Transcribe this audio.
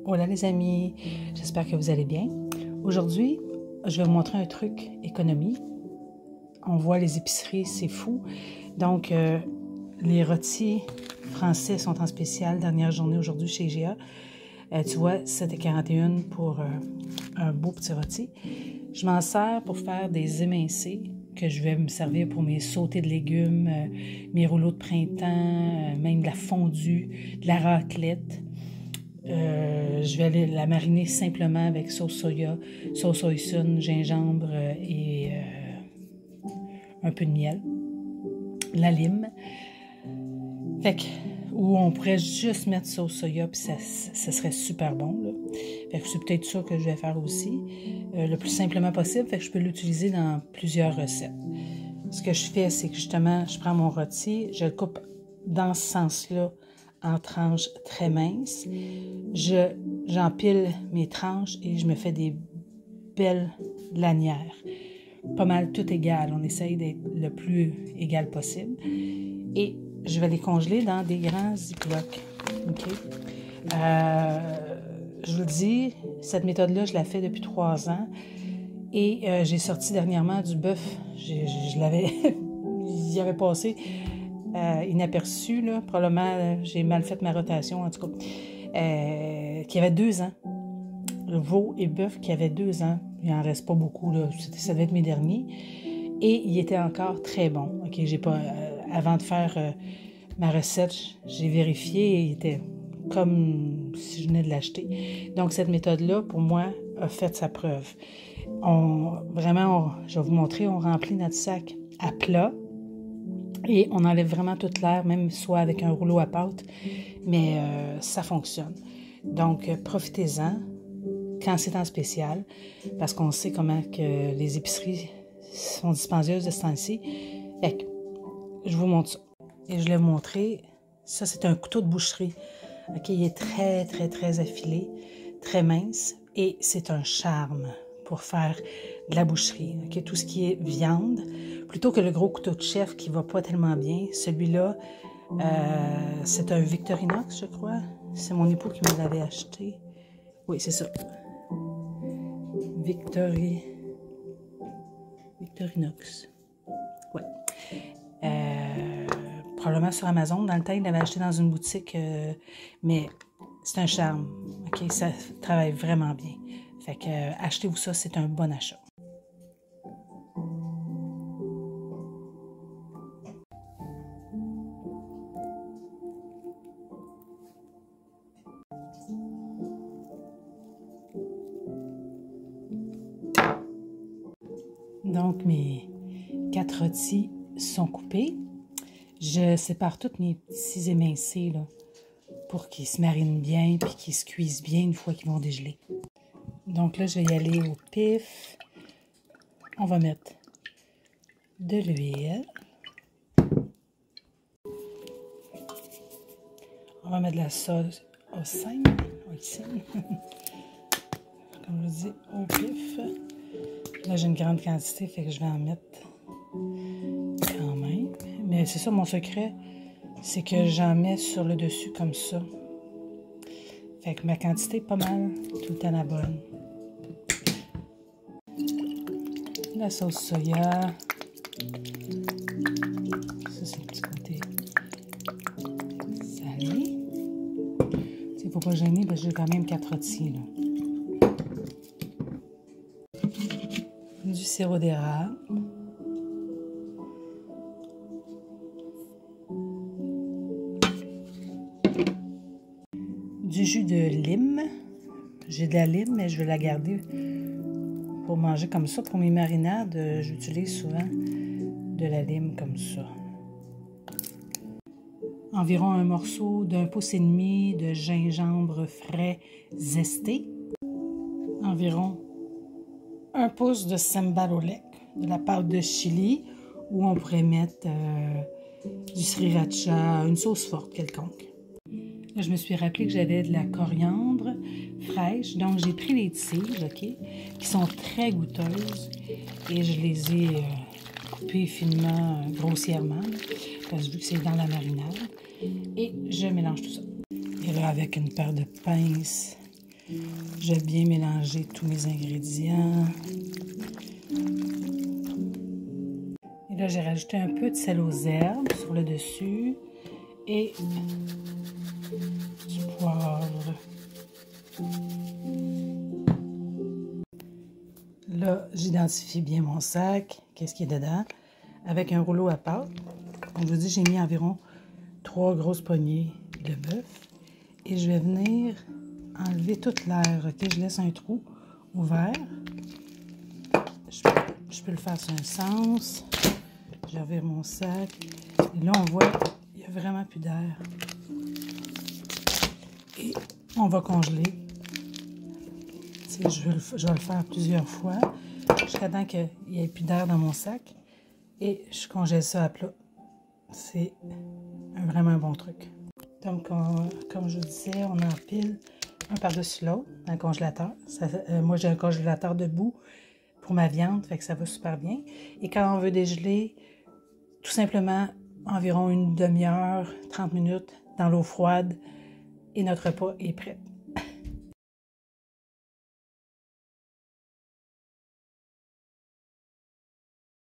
Hola les amis, j'espère que vous allez bien. Aujourd'hui, je vais vous montrer un truc économie. On voit les épiceries, c'est fou. Donc, les rôtis français sont en spécial. Dernière journée aujourd'hui chez IGA. Tu vois, 7,41 pour un beau petit rôti. Je m'en sers pour faire des émincés que je vais me servir pour mes sautés de légumes, mes rouleaux de printemps, même de la fondue, de la raclette. Je vais aller la mariner simplement avec sauce soya, sauce hoisin, gingembre et un peu de miel, la lime. Fait que, ou on pourrait juste mettre sauce soya puis ça serait super bon, là. Fait que c'est peut-être ça que je vais faire aussi, le plus simplement possible. Fait que je peux l'utiliser dans plusieurs recettes. Ce que je fais, c'est que justement, je prends mon rôti, je le coupe dans ce sens-là, en tranches très minces. J'empile mes tranches et je me fais des belles lanières. Pas mal tout égal. On essaye d'être le plus égal possible. Et je vais les congeler dans des grands ziplocs. OK? Je vous le dis, cette méthode-là, je la fais depuis 3 ans. Et j'ai sorti dernièrement du bœuf. Je l'avais... y avait passé... inaperçu, là. Probablement, j'ai mal fait ma rotation, en tout cas, qui avait 2 ans. Le veau et bœuf qui avait 2 ans. Il n'en reste pas beaucoup, là. Ça devait être mes derniers. Et il était encore très bon. OK, j'ai pas... avant de faire ma recette, j'ai vérifié et il était comme si je venais de l'acheter. Donc, cette méthode-là, pour moi, a fait sa preuve. Je vais vous montrer, on remplit notre sac à plat. Et on enlève vraiment toute l'air, même soit avec un rouleau à pâte, mais ça fonctionne. Donc, profitez-en quand c'est en spécial, parce qu'on sait comment que les épiceries sont dispendieuses de ce temps-ci. Fait que, je vous montre ça. Et je vais vous montrer, ça c'est un couteau de boucherie. OK, il est très, très, très affilé, très mince, et c'est un charme pour faire de la boucherie. Okay? Tout ce qui est viande, plutôt que le gros couteau de chef qui ne va pas tellement bien. Celui-là, c'est un Victorinox, je crois. C'est mon époux qui me l'avait acheté. Oui, c'est ça. Victorinox. Oui. Probablement sur Amazon. Dans le temps, il l'avait acheté dans une boutique, mais c'est un charme. OK? Ça travaille vraiment bien. Fait que achetez-vous ça, c'est un bon achat. Donc, mes 4 rôtis sont coupés. Je sépare tous mes petits émincés là, pour qu'ils se marinent bien et qu'ils se cuisent bien une fois qu'ils vont dégeler. Donc là, je vais y aller au pif. On va mettre de l'huile. On va mettre de la sauce hoisin. Comme je dis, au pif. Là, j'ai une grande quantité, fait que je vais en mettre quand même. Mais c'est ça, mon secret, c'est que j'en mets sur le dessus comme ça. Fait que ma quantité est pas mal tout le temps la bonne. La sauce soya. Ça, c'est le petit côté salé. Il ne faut pas gêner parce que j'ai quand même 4 rôtis, là. Du sirop d'érable. Du jus de lime. J'ai de la lime, mais je vais la garder pour manger comme ça. Pour mes marinades, j'utilise souvent de la lime comme ça. Environ un morceau d'1,5 pouce de gingembre frais zesté. Environ 1 pouce de sambal au lait, de la pâte de chili, ou on pourrait mettre du sriracha, une sauce forte quelconque. Là, je me suis rappelé que j'avais de la coriandre fraîche, donc j'ai pris les tiges, OK, qui sont très goûteuses, et je les ai coupées finement, grossièrement, parce que vu que c'est dans la marinade, et je mélange tout ça. Et là, avec une paire de pinces, Je vais bien mélanger tous mes ingrédients. Et là, j'ai rajouté un peu de sel aux herbes sur le dessus et du poivre. Là, j'identifie bien mon sac, qu'est-ce qui est dedans, avec un rouleau à pâte. Comme je vous dis, j'ai mis environ 3 grosses poignées de bœuf. Et je vais venir enlever toute l'air, ok? Je laisse un trou ouvert. Je peux le faire sur un sens. Je revire mon sac. Et là, on voit qu'il n'y a vraiment plus d'air. Et on va congeler. Je vais le faire plusieurs fois jusqu'à temps qu'il n'y ait plus d'air dans mon sac. Et je congèle ça à plat. C'est vraiment un bon truc. Donc, comme je vous disais, on empile un par-dessus l'autre dans le congélateur. Moi, j'ai un congélateur debout pour ma viande, fait que ça va super bien. Et quand on veut dégeler, tout simplement environ une demi-heure, 30 minutes dans l'eau froide et notre repas est prêt.